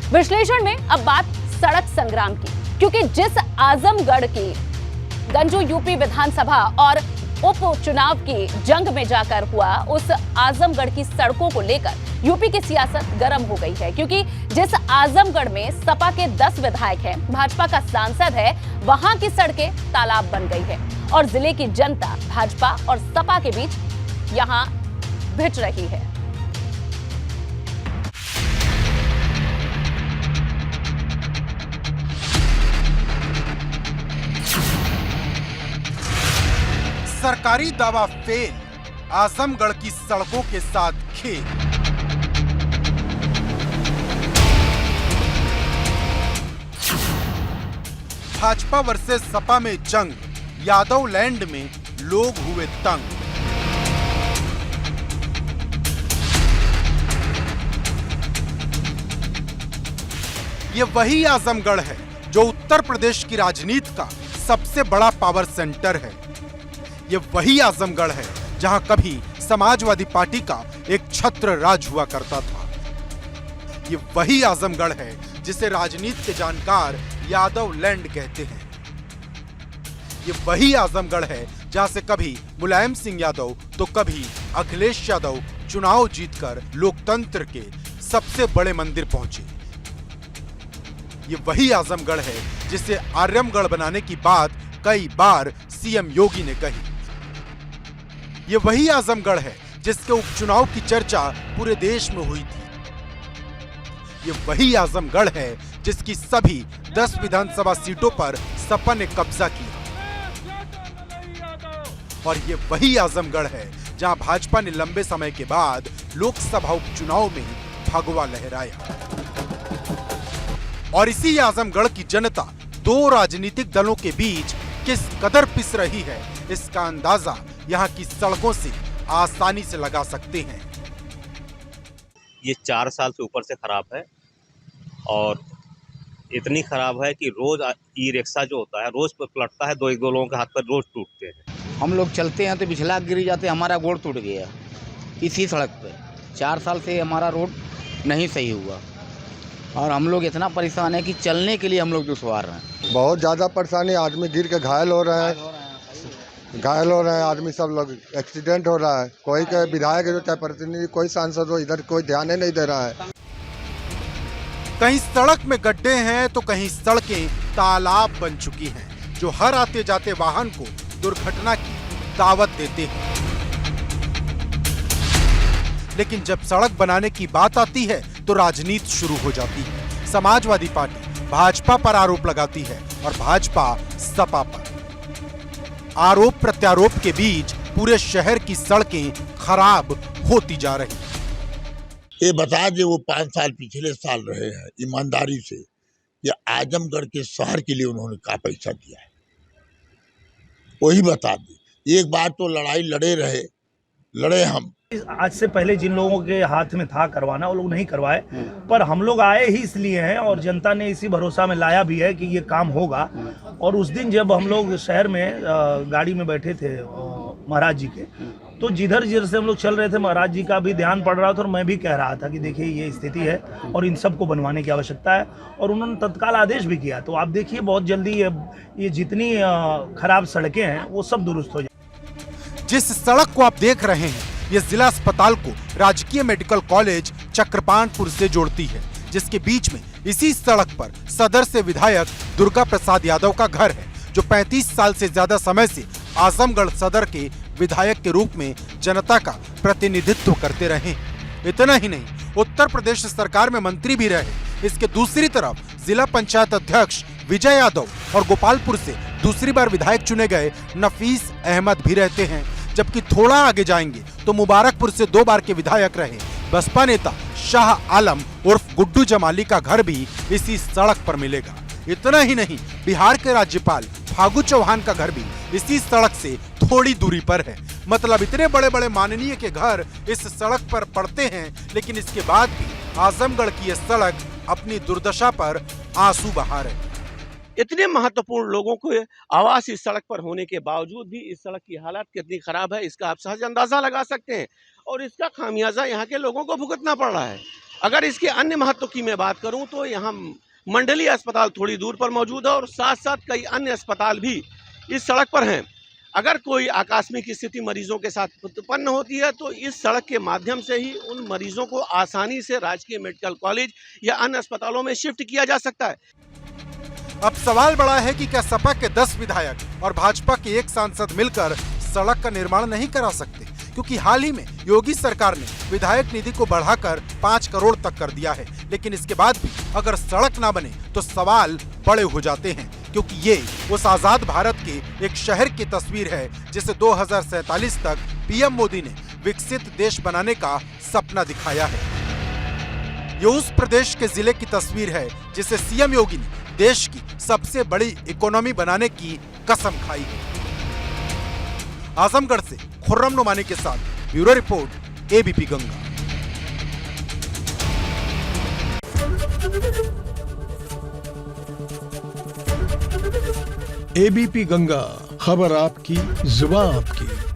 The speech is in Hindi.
विश्लेषण में अब बात सड़क संग्राम की, क्योंकि जिस आजमगढ़ की गंजू यूपी विधानसभा और उपचुनाव की जंग में जाकर हुआ, उस आजमगढ़ की सड़कों को लेकर यूपी की सियासत गर्म हो गई है। क्योंकि जिस आजमगढ़ में सपा के 10 विधायक हैं, भाजपा का सांसद है, वहां की सड़कें तालाब बन गई है और जिले की जनता भाजपा और सपा के बीच यहां भिड़ रही है। सरकारी दावा फेल, आजमगढ़ की सड़कों के साथ खेल। भाजपा वर्सेस सपा में जंग, यादव लैंड में लोग हुए तंग। ये वही आजमगढ़ है जो उत्तर प्रदेश की राजनीति का सबसे बड़ा पावर सेंटर है। ये वही आजमगढ़ है जहां कभी समाजवादी पार्टी का एक छत्र राज हुआ करता था। ये वही आजमगढ़ है जिसे राजनीति के जानकार यादव लैंड कहते हैं। ये वही आजमगढ़ है जहां से कभी मुलायम सिंह यादव तो कभी अखिलेश यादव चुनाव जीतकर लोकतंत्र के सबसे बड़े मंदिर पहुंचे। ये वही आजमगढ़ है जिसे आर्यमगढ़ बनाने की बात कई बार सीएम योगी ने कही। ये वही आजमगढ़ है जिसके उपचुनाव की चर्चा पूरे देश में हुई थी। ये वही आजमगढ़ है जिसकी सभी 10 विधानसभा सीटों पर सपा ने कब्जा किया। और ये वही आजमगढ़ है जहां भाजपा ने लंबे समय के बाद लोकसभा उपचुनाव में भगवा लहराया। और इसी आजमगढ़ की जनता दो राजनीतिक दलों के बीच किस कदर पिस रही है, इसका अंदाजा यहाँ की सड़कों से आसानी से लगा सकते हैं। ये 4 साल से ऊपर से खराब है और इतनी खराब है कि रोज ई रिक्शा जो होता है रोज पलटता है, दो लोगों के हाथ पर रोज टूटते हैं। हम लोग चलते हैं तो बिछला गिर जाते, हमारा गोड़ टूट गया इसी सड़क पे। 4 साल से हमारा रोड नहीं सही हुआ और हम लोग इतना परेशान है कि चलने के लिए हम लोग दुश्वार हैं। बहुत ज़्यादा परेशानी, आदमी गिर के घायल हो रहे हैं, आदमी सब लोग एक्सीडेंट हो रहा है। कोई के विधायक जो चाहे प्रतिनिधि, कोई सांसद हो, इधर कोई ध्यान ही नहीं दे रहा है। कहीं सड़क में गड्ढे हैं तो कहीं सड़कें तालाब बन चुकी हैं, जो हर आते जाते वाहन को दुर्घटना की दावत देते हैं। लेकिन जब सड़क बनाने की बात आती है तो राजनीति शुरू हो जाती है। समाजवादी पार्टी भाजपा पर आरोप लगाती है और भाजपा सपा पर। आरोप प्रत्यारोप के बीच पूरे शहर की सड़कें खराब होती जा रही। ये बता दे, वो 5 साल पिछले साल रहे हैं ईमानदारी से, ये आजमगढ़ के शहर के लिए उन्होंने क्या पैसा दिया है, वही बता दे। एक बार तो लड़ाई लड़े हम। आज से पहले जिन लोगों के हाथ में था करवाना, वो लोग नहीं करवाए, पर हम लोग आए ही इसलिए हैं और जनता ने इसी भरोसा में लाया भी है कि ये काम होगा। और उस दिन जब हम लोग शहर में गाड़ी में बैठे थे महाराज जी के, तो जिधर से हम लोग चल रहे थे महाराज जी का भी ध्यान पड़ रहा था और मैं भी कह रहा था कि देखिए ये स्थिति है और इन सबको बनवाने की आवश्यकता है। और उन्होंने तत्काल आदेश भी किया। तो आप देखिए बहुत जल्दी ये जितनी खराब सड़कें हैं वो सब दुरुस्त हो जाए। जिस सड़क को आप देख रहे हैं, ये जिला अस्पताल को राजकीय मेडिकल कॉलेज चक्रपाणपुर से जोड़ती है, जिसके बीच में इसी सड़क पर सदर से विधायक दुर्गा प्रसाद यादव का घर है, जो 35 साल से ज्यादा समय से आजमगढ़ सदर के विधायक के रूप में जनता का प्रतिनिधित्व करते रहे। इतना ही नहीं, उत्तर प्रदेश सरकार में मंत्री भी रहे। इसके दूसरी तरफ जिला पंचायत अध्यक्ष विजय यादव और गोपालपुर से दूसरी बार विधायक चुने गए नफीस अहमद भी रहते हैं। जबकि थोड़ा आगे जाएंगे तो मुबारकपुर से 2 बार के विधायक रहे बसपा नेता शाह आलम उर्फ गुड्डू जमाली का घर भी इसी सड़क पर मिलेगा। इतना ही नहीं, बिहार के राज्यपाल फागू चौहान का घर भी इसी सड़क से थोड़ी दूरी पर है। मतलब इतने बड़े बड़े माननीय के घर इस सड़क पर पड़ते हैं, लेकिन इसके बाद भी आजमगढ़ की यह सड़क अपनी दुर्दशा पर आंसू बहा रही। इतने महत्वपूर्ण लोगों को आवास इस सड़क पर होने के बावजूद भी इस सड़क की हालत कितनी खराब है, इसका आप सहज अंदाजा लगा सकते हैं। और इसका खामियाजा यहाँ के लोगों को भुगतना पड़ रहा है। अगर इसके अन्य महत्व की मैं बात करूं तो यहाँ मंडलीय अस्पताल थोड़ी दूर पर मौजूद है और साथ साथ कई अन्य अस्पताल भी इस सड़क पर हैं। अगर कोई आकस्मिक स्थिति मरीजों के साथ उत्पन्न होती है तो इस सड़क के माध्यम से ही उन मरीजों को आसानी से राजकीय मेडिकल कॉलेज या अन्य अस्पतालों में शिफ्ट किया जा सकता है। अब सवाल बड़ा है कि क्या सपा के 10 विधायक और भाजपा के एक सांसद मिलकर सड़क का निर्माण नहीं करा सकते? क्योंकि हाल ही में योगी सरकार ने विधायक निधि को बढ़ाकर 5 करोड़ तक कर दिया है, लेकिन इसके बाद भी अगर सड़क ना बने तो सवाल बड़े हो जाते हैं, क्योंकि ये उस आजाद भारत के एक शहर की तस्वीर है जिसे 2047 तक पीएम मोदी ने विकसित देश बनाने का सपना दिखाया है। ये उस प्रदेश के जिले की तस्वीर है जिसे सीएम योगी ने देश की सबसे बड़ी इकोनॉमी बनाने की कसम खाई है। आजमगढ़ से खुर्रम नुमानी के साथ bureau report, ABP Ganga. ABP Ganga, खबर आपकी, जुबान आपकी।